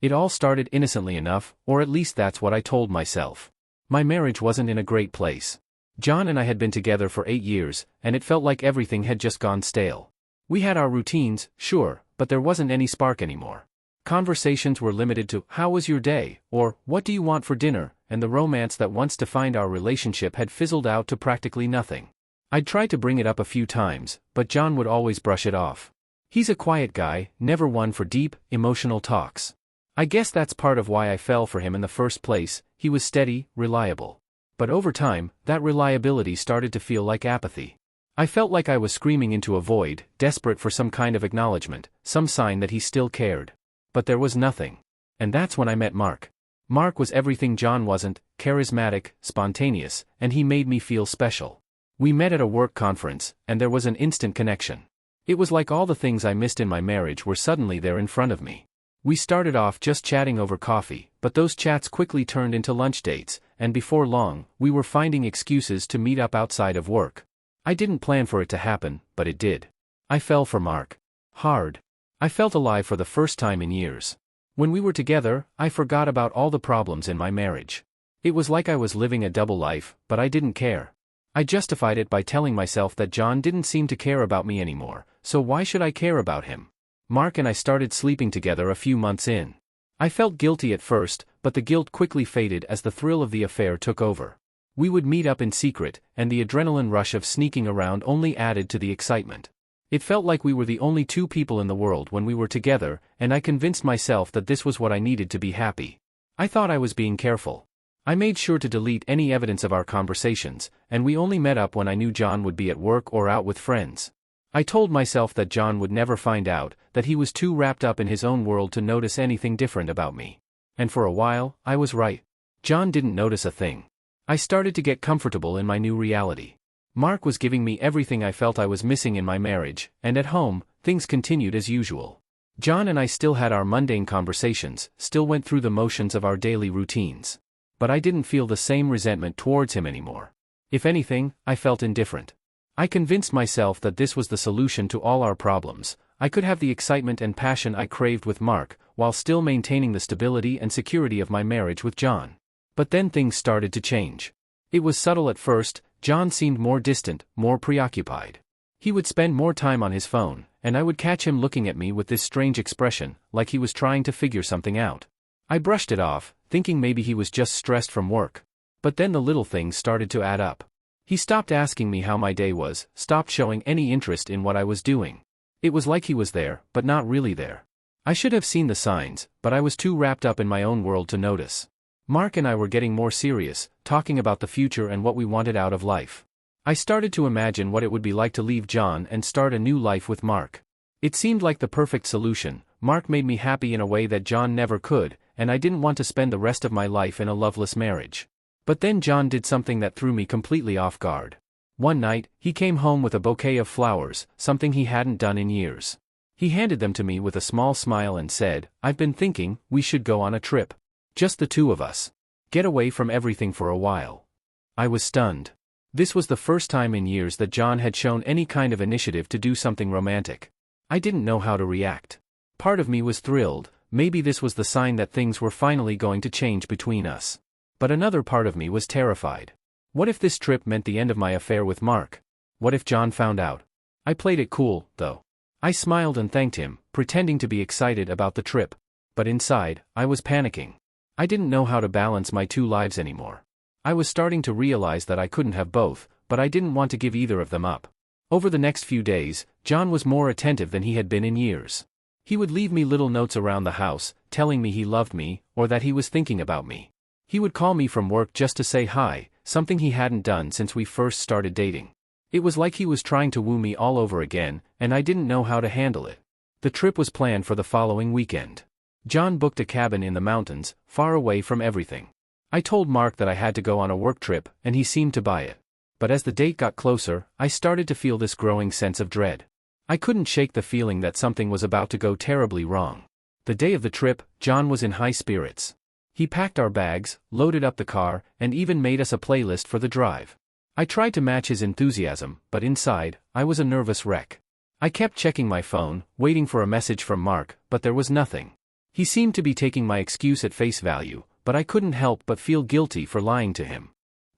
It all started innocently enough, or at least that's what I told myself. My marriage wasn't in a great place. John and I had been together for 8 years, and it felt like everything had just gone stale. We had our routines, sure, but there wasn't any spark anymore. Conversations were limited to, "How was your day?" or "What do you want for dinner?" and the romance that once defined our relationship had fizzled out to practically nothing. I'd tried to bring it up a few times, but John would always brush it off. He's a quiet guy, never one for deep, emotional talks. I guess that's part of why I fell for him in the first place. He was steady, reliable. But over time, that reliability started to feel like apathy. I felt like I was screaming into a void, desperate for some kind of acknowledgement, some sign that he still cared. But there was nothing. And that's when I met Mark. Mark was everything John wasn't: charismatic, spontaneous, and he made me feel special. We met at a work conference, and there was an instant connection. It was like all the things I missed in my marriage were suddenly there in front of me. We started off just chatting over coffee, but those chats quickly turned into lunch dates, and before long, we were finding excuses to meet up outside of work. I didn't plan for it to happen, but it did. I fell for Mark. Hard. I felt alive for the first time in years. When we were together, I forgot about all the problems in my marriage. It was like I was living a double life, but I didn't care. I justified it by telling myself that John didn't seem to care about me anymore, so why should I care about him? Mark and I started sleeping together a few months in. I felt guilty at first, but the guilt quickly faded as the thrill of the affair took over. We would meet up in secret, and the adrenaline rush of sneaking around only added to the excitement. It felt like we were the only two people in the world when we were together, and I convinced myself that this was what I needed to be happy. I thought I was being careful. I made sure to delete any evidence of our conversations, and we only met up when I knew John would be at work or out with friends. I told myself that John would never find out, that he was too wrapped up in his own world to notice anything different about me. And for a while, I was right. John didn't notice a thing. I started to get comfortable in my new reality. Mark was giving me everything I felt I was missing in my marriage, and at home, things continued as usual. John and I still had our mundane conversations, still went through the motions of our daily routines. But I didn't feel the same resentment towards him anymore. If anything, I felt indifferent. I convinced myself that this was the solution to all our problems. I could have the excitement and passion I craved with Mark, while still maintaining the stability and security of my marriage with John. But then things started to change. It was subtle at first. John seemed more distant, more preoccupied. He would spend more time on his phone, and I would catch him looking at me with this strange expression, like he was trying to figure something out. I brushed it off, thinking maybe he was just stressed from work. But then the little things started to add up. He stopped asking me how my day was, stopped showing any interest in what I was doing. It was like he was there, but not really there. I should have seen the signs, but I was too wrapped up in my own world to notice. Mark and I were getting more serious, talking about the future and what we wanted out of life. I started to imagine what it would be like to leave John and start a new life with Mark. It seemed like the perfect solution. Mark made me happy in a way that John never could, and I didn't want to spend the rest of my life in a loveless marriage. But then John did something that threw me completely off guard. One night, he came home with a bouquet of flowers, something he hadn't done in years. He handed them to me with a small smile and said, "I've been thinking, we should go on a trip. Just the two of us. Get away from everything for a while." I was stunned. This was the first time in years that John had shown any kind of initiative to do something romantic. I didn't know how to react. Part of me was thrilled. Maybe this was the sign that things were finally going to change between us. But another part of me was terrified. What if this trip meant the end of my affair with Mark? What if John found out? I played it cool, though. I smiled and thanked him, pretending to be excited about the trip. But inside, I was panicking. I didn't know how to balance my two lives anymore. I was starting to realize that I couldn't have both, but I didn't want to give either of them up. Over the next few days, John was more attentive than he had been in years. He would leave me little notes around the house, telling me he loved me, or that he was thinking about me. He would call me from work just to say hi, something he hadn't done since we first started dating. It was like he was trying to woo me all over again, and I didn't know how to handle it. The trip was planned for the following weekend. John booked a cabin in the mountains, far away from everything. I told Mark that I had to go on a work trip, and he seemed to buy it. But as the date got closer, I started to feel this growing sense of dread. I couldn't shake the feeling that something was about to go terribly wrong. The day of the trip, John was in high spirits. He packed our bags, loaded up the car, and even made us a playlist for the drive. I tried to match his enthusiasm, but inside, I was a nervous wreck. I kept checking my phone, waiting for a message from Mark, but there was nothing. He seemed to be taking my excuse at face value, but I couldn't help but feel guilty for lying to him.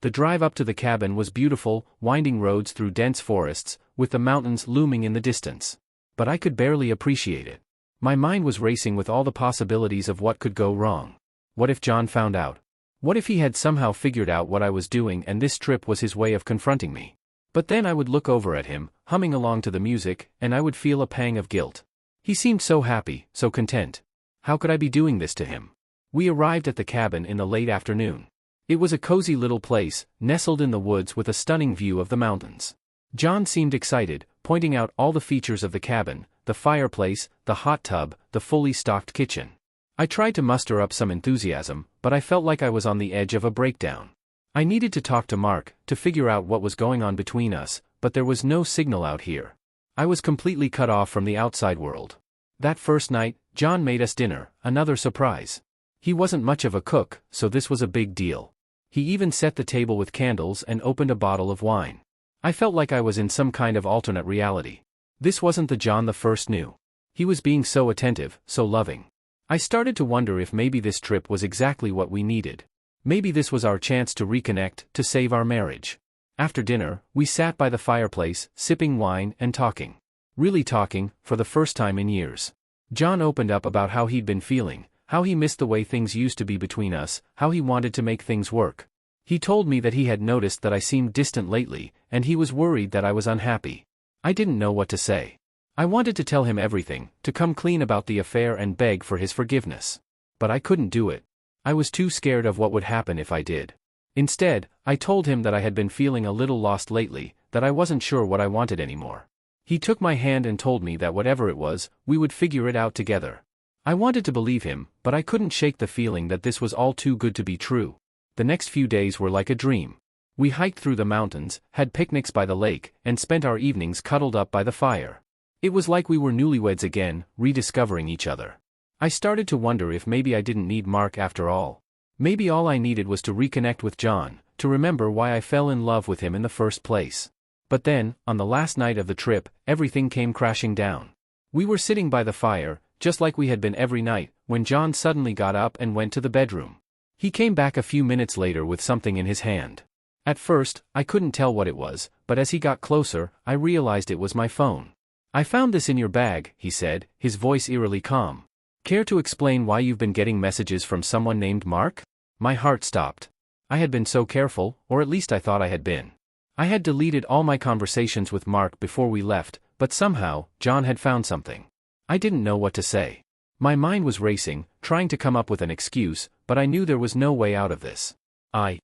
The drive up to the cabin was beautiful, winding roads through dense forests, with the mountains looming in the distance. But I could barely appreciate it. My mind was racing with all the possibilities of what could go wrong. What if John found out? What if he had somehow figured out what I was doing and this trip was his way of confronting me? But then I would look over at him, humming along to the music, and I would feel a pang of guilt. He seemed so happy, so content. How could I be doing this to him? We arrived at the cabin in the late afternoon. It was a cozy little place, nestled in the woods with a stunning view of the mountains. John seemed excited, pointing out all the features of the cabin, the fireplace, the hot tub, the fully stocked kitchen. I tried to muster up some enthusiasm, but I felt like I was on the edge of a breakdown. I needed to talk to Mark, to figure out what was going on between us, but there was no signal out here. I was completely cut off from the outside world. That first night, John made us dinner, another surprise. He wasn't much of a cook, so this was a big deal. He even set the table with candles and opened a bottle of wine. I felt like I was in some kind of alternate reality. This wasn't the John the first knew. He was being so attentive, so loving. I started to wonder if maybe this trip was exactly what we needed. Maybe this was our chance to reconnect, to save our marriage. After dinner, we sat by the fireplace, sipping wine and talking. Really talking, for the first time in years. John opened up about how he'd been feeling, how he missed the way things used to be between us, how he wanted to make things work. He told me that he had noticed that I seemed distant lately, and he was worried that I was unhappy. I didn't know what to say. I wanted to tell him everything, to come clean about the affair and beg for his forgiveness. But I couldn't do it. I was too scared of what would happen if I did. Instead, I told him that I had been feeling a little lost lately, that I wasn't sure what I wanted anymore. He took my hand and told me that whatever it was, we would figure it out together. I wanted to believe him, but I couldn't shake the feeling that this was all too good to be true. The next few days were like a dream. We hiked through the mountains, had picnics by the lake, and spent our evenings cuddled up by the fire. It was like we were newlyweds again, rediscovering each other. I started to wonder if maybe I didn't need Mark after all. Maybe all I needed was to reconnect with John, to remember why I fell in love with him in the first place. But then, on the last night of the trip, everything came crashing down. We were sitting by the fire, just like we had been every night, when John suddenly got up and went to the bedroom. He came back a few minutes later with something in his hand. At first, I couldn't tell what it was, but as he got closer, I realized it was my phone. "I found this in your bag," he said, his voice eerily calm. "Care to explain why you've been getting messages from someone named Mark?" My heart stopped. I had been so careful, or at least I thought I had been. I had deleted all my conversations with Mark before we left, but somehow, John had found something. I didn't know what to say. My mind was racing, trying to come up with an excuse, but I knew there was no way out of this. I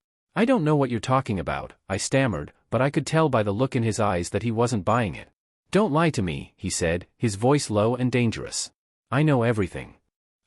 don't know what you're talking about," I stammered, but I could tell by the look in his eyes that he wasn't buying it. "Don't lie to me," he said, his voice low and dangerous. "I know everything."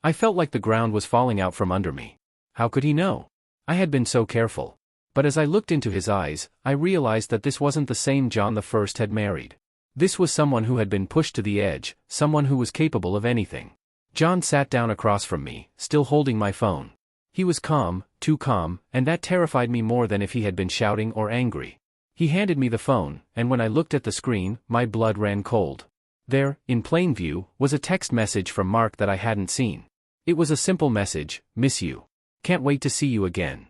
I felt like the ground was falling out from under me. How could he know? I had been so careful. But as I looked into his eyes, I realized that this wasn't the same John the First had married. This was someone who had been pushed to the edge, someone who was capable of anything. John sat down across from me, still holding my phone. He was calm, too calm, and that terrified me more than if he had been shouting or angry. He handed me the phone, and when I looked at the screen, my blood ran cold. There, in plain view, was a text message from Mark that I hadn't seen. It was a simple message: "Miss you. Can't wait to see you again."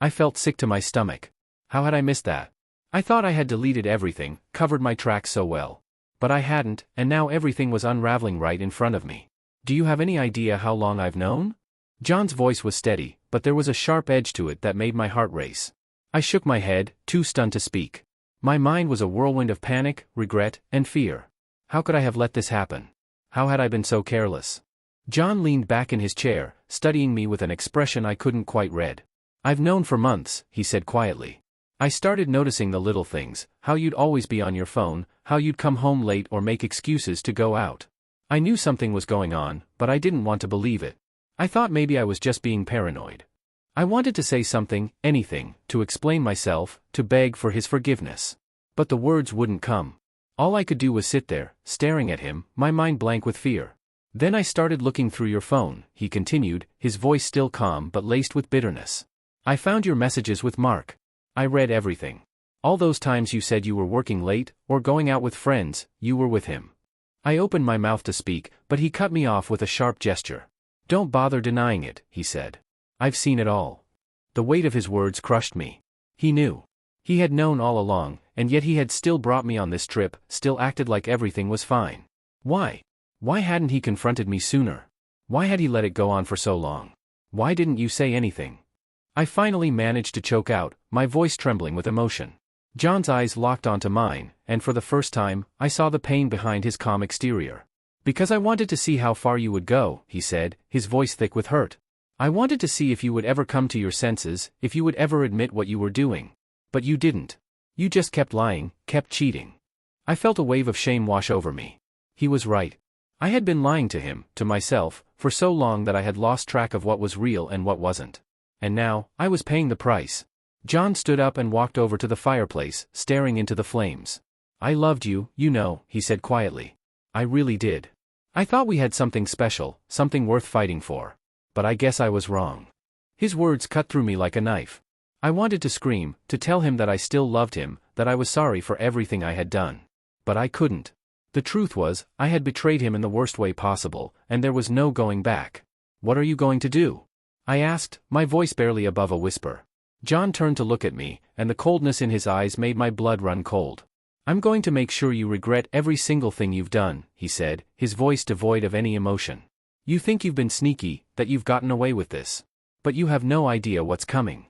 I felt sick to my stomach. How had I missed that? I thought I had deleted everything, covered my tracks so well. But I hadn't, and now everything was unraveling right in front of me. "Do you have any idea how long I've known?" John's voice was steady, but there was a sharp edge to it that made my heart race. I shook my head, too stunned to speak. My mind was a whirlwind of panic, regret, and fear. How could I have let this happen? How had I been so careless? John leaned back in his chair, studying me with an expression I couldn't quite read. "I've known for months," he said quietly. "I started noticing the little things, how you'd always be on your phone, how you'd come home late or make excuses to go out. I knew something was going on, but I didn't want to believe it. I thought maybe I was just being paranoid. I wanted to say something, anything, to explain myself, to beg for his forgiveness. But the words wouldn't come. All I could do was sit there, staring at him, my mind blank with fear. Then I started looking through your phone," he continued, his voice still calm but laced with bitterness. "I found your messages with Mark. I read everything. All those times you said you were working late, or going out with friends, you were with him." I opened my mouth to speak, but he cut me off with a sharp gesture. Don't bother denying it, he said. I've seen it all. The weight of his words crushed me. He knew. He had known all along, and yet he had still brought me on this trip, still acted like everything was fine. Why? Why hadn't he confronted me sooner? Why had he let it go on for so long? Why didn't you say anything? I finally managed to choke out, my voice trembling with emotion. John's eyes locked onto mine, and for the first time, I saw the pain behind his calm exterior. Because I wanted to see how far you would go, he said, his voice thick with hurt. I wanted to see if you would ever come to your senses, if you would ever admit what you were doing. But you didn't. You just kept lying, kept cheating. I felt a wave of shame wash over me. He was right. I had been lying to him, to myself, for so long that I had lost track of what was real and what wasn't. And now, I was paying the price. John stood up and walked over to the fireplace, staring into the flames. I loved you, you know, he said quietly. I really did. I thought we had something special, something worth fighting for. But I guess I was wrong. His words cut through me like a knife. I wanted to scream, to tell him that I still loved him, that I was sorry for everything I had done. But I couldn't. The truth was, I had betrayed him in the worst way possible, and there was no going back. What are you going to do? I asked, my voice barely above a whisper. John turned to look at me, and the coldness in his eyes made my blood run cold. I'm going to make sure you regret every single thing you've done, he said, his voice devoid of any emotion. You think you've been sneaky, that you've gotten away with this. But you have no idea what's coming.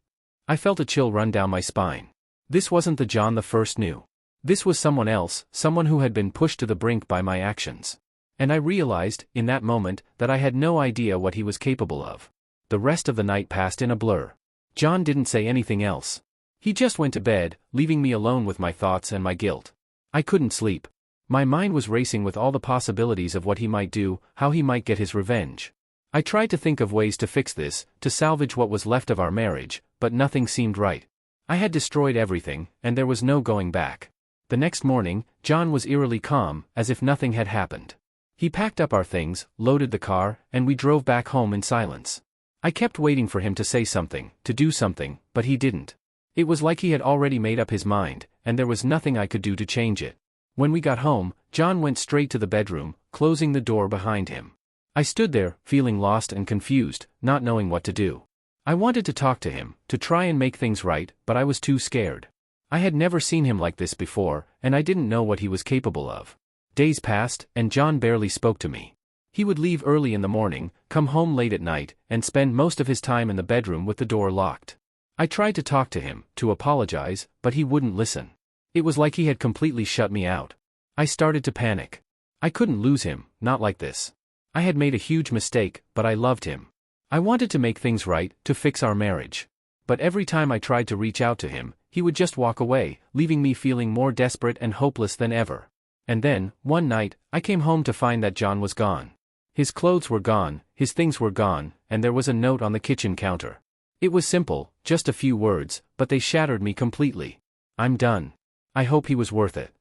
I felt a chill run down my spine. This wasn't the John the first knew. This was someone else, someone who had been pushed to the brink by my actions. And I realized, in that moment, that I had no idea what he was capable of. The rest of the night passed in a blur. John didn't say anything else. He just went to bed, leaving me alone with my thoughts and my guilt. I couldn't sleep. My mind was racing with all the possibilities of what he might do, how he might get his revenge. I tried to think of ways to fix this, to salvage what was left of our marriage, but nothing seemed right. I had destroyed everything, and there was no going back. The next morning, John was eerily calm, as if nothing had happened. He packed up our things, loaded the car, and we drove back home in silence. I kept waiting for him to say something, to do something, but he didn't. It was like he had already made up his mind, and there was nothing I could do to change it. When we got home, John went straight to the bedroom, closing the door behind him. I stood there, feeling lost and confused, not knowing what to do. I wanted to talk to him, to try and make things right, but I was too scared. I had never seen him like this before, and I didn't know what he was capable of. Days passed, and John barely spoke to me. He would leave early in the morning, come home late at night, and spend most of his time in the bedroom with the door locked. I tried to talk to him, to apologize, but he wouldn't listen. It was like he had completely shut me out. I started to panic. I couldn't lose him, not like this. I had made a huge mistake, but I loved him. I wanted to make things right, to fix our marriage. But every time I tried to reach out to him, he would just walk away, leaving me feeling more desperate and hopeless than ever. And then, one night, I came home to find that John was gone. His clothes were gone, his things were gone, and there was a note on the kitchen counter. It was simple, just a few words, but they shattered me completely. I'm done. I hope he was worth it.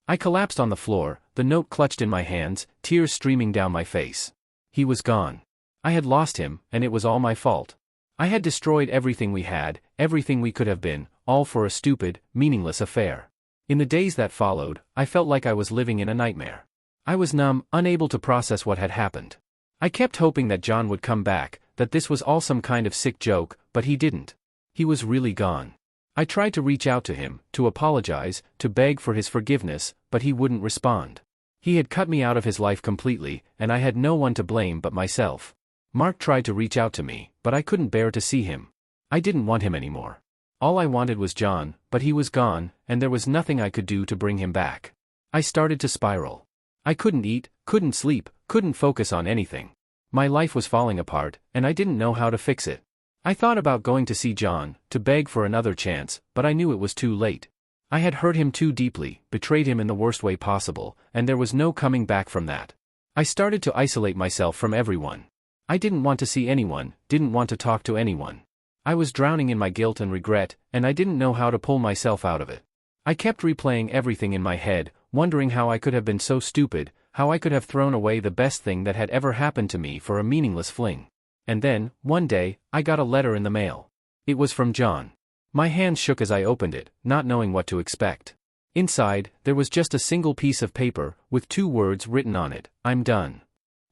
I collapsed on the floor, the note clutched in my hands, tears streaming down my face. He was gone. I had lost him, and it was all my fault. I had destroyed everything we had, everything we could have been, all for a stupid, meaningless affair. In the days that followed, I felt like I was living in a nightmare. I was numb, unable to process what had happened. I kept hoping that John would come back, that this was all some kind of sick joke, but he didn't. He was really gone. I tried to reach out to him, to apologize, to beg for his forgiveness, but he wouldn't respond. He had cut me out of his life completely, and I had no one to blame but myself. Mark tried to reach out to me, but I couldn't bear to see him. I didn't want him anymore. All I wanted was John, but he was gone, and there was nothing I could do to bring him back. I started to spiral. I couldn't eat, couldn't sleep, couldn't focus on anything. My life was falling apart, and I didn't know how to fix it. I thought about going to see John, to beg for another chance, but I knew it was too late. I had hurt him too deeply, betrayed him in the worst way possible, and there was no coming back from that. I started to isolate myself from everyone. I didn't want to see anyone, didn't want to talk to anyone. I was drowning in my guilt and regret, and I didn't know how to pull myself out of it. I kept replaying everything in my head, wondering how I could have been so stupid, how I could have thrown away the best thing that had ever happened to me for a meaningless fling. And then, one day, I got a letter in the mail. It was from John. My hands shook as I opened it, not knowing what to expect. Inside, there was just a single piece of paper, with 2 words written on it: I'm done.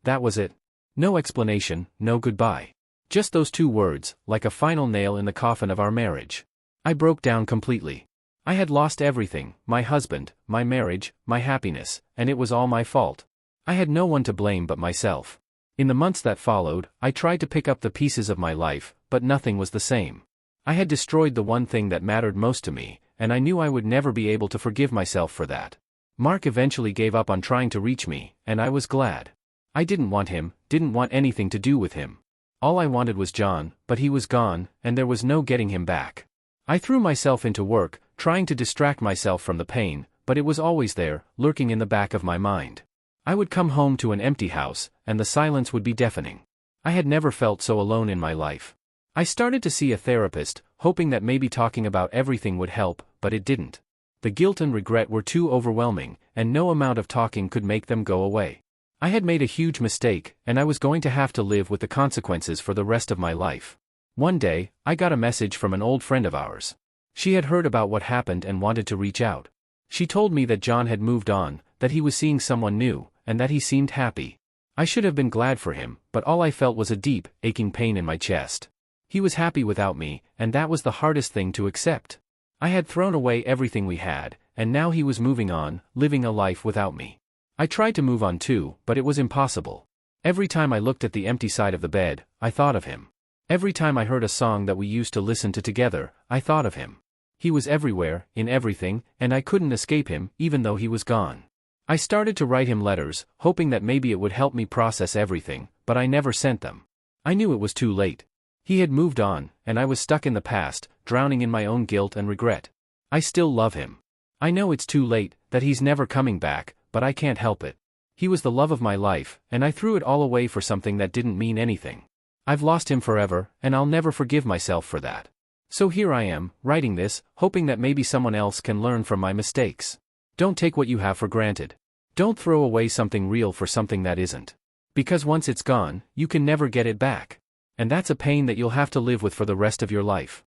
That was it. No explanation, no goodbye. Just those 2 words, like a final nail in the coffin of our marriage. I broke down completely. I had lost everything, my husband, my marriage, my happiness, and it was all my fault. I had no one to blame but myself. In the months that followed, I tried to pick up the pieces of my life, but nothing was the same. I had destroyed the one thing that mattered most to me, and I knew I would never be able to forgive myself for that. Mark eventually gave up on trying to reach me, and I was glad. I didn't want him, didn't want anything to do with him. All I wanted was John, but he was gone, and there was no getting him back. I threw myself into work, trying to distract myself from the pain, but it was always there, lurking in the back of my mind. I would come home to an empty house, and the silence would be deafening. I had never felt so alone in my life. I started to see a therapist, hoping that maybe talking about everything would help, but it didn't. The guilt and regret were too overwhelming, and no amount of talking could make them go away. I had made a huge mistake, and I was going to have to live with the consequences for the rest of my life. One day, I got a message from an old friend of ours. She had heard about what happened and wanted to reach out. She told me that John had moved on, that he was seeing someone new, and that he seemed happy. I should have been glad for him, but all I felt was a deep, aching pain in my chest. He was happy without me, and that was the hardest thing to accept. I had thrown away everything we had, and now he was moving on, living a life without me. I tried to move on too, but it was impossible. Every time I looked at the empty side of the bed, I thought of him. Every time I heard a song that we used to listen to together, I thought of him. He was everywhere, in everything, and I couldn't escape him, even though he was gone. I started to write him letters, hoping that maybe it would help me process everything, but I never sent them. I knew it was too late. He had moved on, and I was stuck in the past, drowning in my own guilt and regret. I still love him. I know it's too late, that he's never coming back, but I can't help it. He was the love of my life, and I threw it all away for something that didn't mean anything. I've lost him forever, and I'll never forgive myself for that. So here I am, writing this, hoping that maybe someone else can learn from my mistakes. Don't take what you have for granted. Don't throw away something real for something that isn't. Because once it's gone, you can never get it back. And that's a pain that you'll have to live with for the rest of your life.